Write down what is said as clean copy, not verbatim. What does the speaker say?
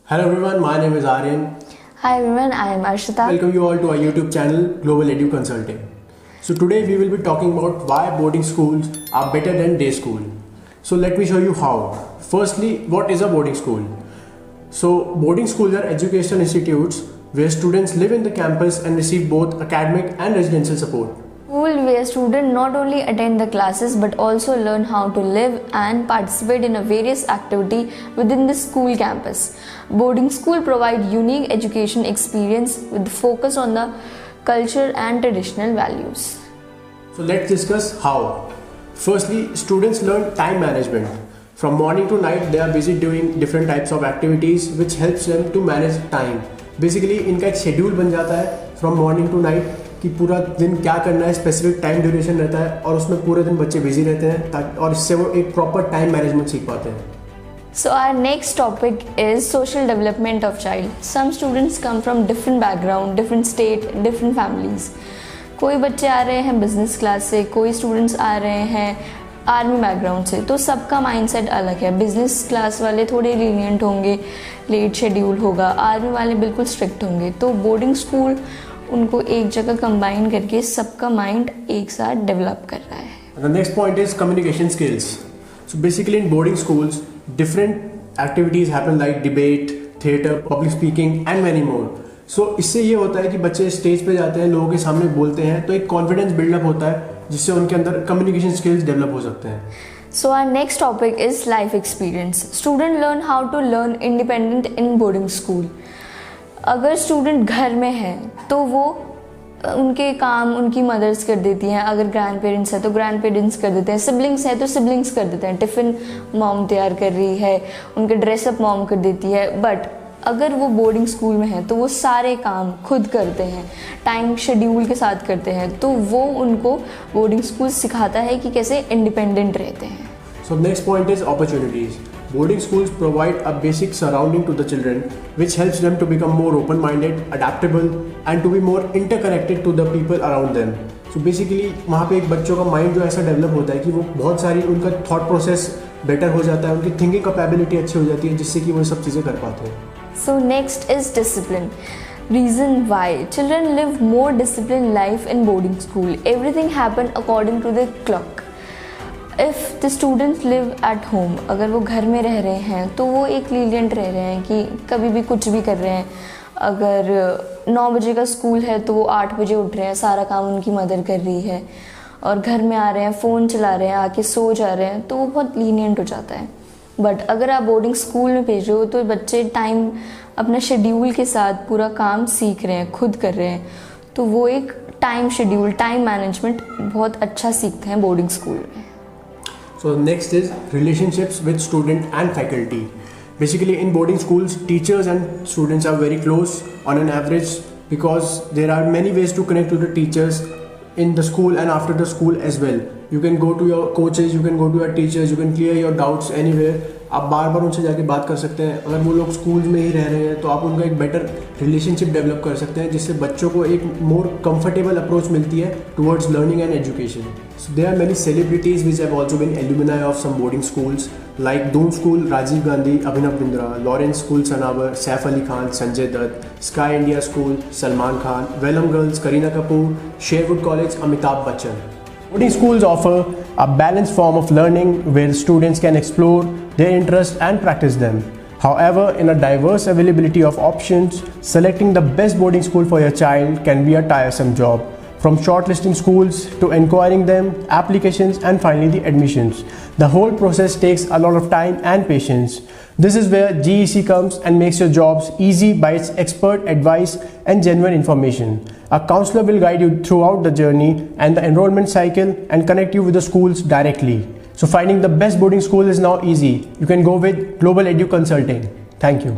Hello everyone, my name is Aryan. Hi everyone, I am Arshita. Welcome you all to our YouTube channel Global Edu Consulting. So today we will be talking about why boarding schools are better than day school. So let me show you how. Firstly, what is a boarding school? So boarding schools are educational institutes where students live in the campus and receive both academic and residential support. School where students not only attend the classes but also learn how to live and participate in a various activity within the school campus. Boarding school provide unique education experience with focus on the culture and traditional values. So let's discuss how. Firstly, students learn time management. From morning to night they are busy doing different types of activities which helps them to manage time. Basically इनका एक schedule बन जाता है from morning to night कि पूरा दिन क्या करना है, स्पेसिफिक टाइम ड्यूरेशन रहता है और उसमें पूरे दिन बच्चे बिजी रहते हैं ताकि और इससे वो एक प्रॉपर टाइम मैनेजमेंट सीख पाते हैं. So our next topic is social development of child. Some students come from different background, different state, different families. कोई बच्चे आ रहे हैं बिजनेस क्लास से, कोई स्टूडेंट्स आ रहे हैं आर्मी बैकग्राउंड से, तो सबका माइंडसेट अलग है. बिजनेस क्लास वाले थोड़े लीनियंट होंगे, लेट शेड्यूल होगा, आर्मी वाले बिल्कुल स्ट्रिक्ट होंगे. तो बोर्डिंग स्कूल उनको एक जगह कंबाइन करके सबका माइंड एक साथ डेवलप कर रहा है. The next point is communication skills. So basically in boarding schools, different activities happen like debate, theatre, public speaking and many more. So इससे ये होता है कि बच्चे स्टेज पे जाते हैं, लोगों के सामने बोलते हैं, तो एक कॉन्फिडेंस बिल्डअप होता है जिससे उनके अंदर कम्युनिकेशन स्किल्स डेवलप हो सकते हैं. So our next topic is life experience. Student learn how to learn independent in boarding school. अगर स्टूडेंट घर में है तो वो उनके काम उनकी मदर्स कर देती हैं, अगर ग्रैंड पेरेंट्स है तो ग्रैंड पेरेंट्स कर देते हैं, सिबलिंग्स है तो सिबलिंग्स कर देते हैं, टिफ़िन मॉम तैयार कर रही है, उनके ड्रेसअप मॉम कर देती है. बट अगर वो बोर्डिंग स्कूल में है तो वो सारे काम खुद करते हैं, टाइम शेड्यूल के साथ करते हैं, तो वो उनको बोर्डिंग स्कूल सिखाता है कि कैसे इंडिपेंडेंट रहते हैं. So next point is opportunities. Boarding schools provide a basic surrounding to the children which helps them to become more open-minded, adaptable and to be more interconnected to the people around them. So basically वहाँ पे एक बच्चों का mind जो ऐसा develop होता है कि वो बहुत सारी उनका थॉट प्रोसेस बेटर हो जाता है, उनकी थिंकिंग कैपेबिलिटी अच्छी हो जाती है जिससे कि वो सब चीज़ें कर पाते हैं. So next is discipline. Reason why children live more disciplined life in boarding school. Everything happen according to the clock. If the students live at home, अगर वो घर में रह रहे हैं तो वो एक लीनियंट रह रहे हैं कि कभी भी कुछ भी कर रहे हैं. अगर 9 बजे का स्कूल है तो वो 8 बजे उठ रहे हैं, सारा काम उनकी मदर कर रही है, और घर में आ रहे हैं, फ़ोन चला रहे हैं, आके सो जा रहे हैं, तो वो बहुत लीनियंट हो जाता है. बट अगर आप बोर्डिंग स्कूल में भेज रहे हो तो बच्चे टाइम अपना शेड्यूल के साथ पूरा काम सीख रहे हैं, खुद कर रहे हैं, तो वो एक टाइम शेड्यूल, टाइम मैनेजमेंट बहुत अच्छा सीखते हैं बोर्डिंग स्कूल में. So next is relationships with student and faculty. Basically in boarding schools, teachers and students are very close on an average because there are many ways to connect to the teachers in the school and after the school as well. You can go to your coaches, you can go to your teachers, you can clear your doubts anywhere. आप बार बार उनसे जाके बात कर सकते हैं. अगर वो लोग स्कूल में ही रह रहे हैं तो आप उनका एक बेटर रिलेशनशिप डेवलप कर सकते हैं जिससे बच्चों को एक मोर कंफर्टेबल अप्रोच मिलती है towards learning and education. So there are many celebrities which have also been alumni of some boarding schools like Doon School, Rajiv Gandhi, Abhinav Bindra, Lawrence School, Sanabar, Saif Ali Khan, Sanjay Dutt, Sky India School, Salman Khan, Vellum Girls, Kareena Kapoor, Sherwood College, Amitabh Bachchan. Boarding schools offer a balanced form of learning where students can explore their interests and practice them. However, in a diverse availability of options, selecting the best boarding school for your child can be a tiresome job. From shortlisting schools to inquiring them, applications and finally the admissions. The whole process takes a lot of time and patience. This is where GEC comes and makes your jobs easy by its expert advice and genuine information. A counselor will guide you throughout the journey and the enrollment cycle and connect you with the schools directly. So finding the best boarding school is now easy. You can go with Global Edu Consulting. Thank you.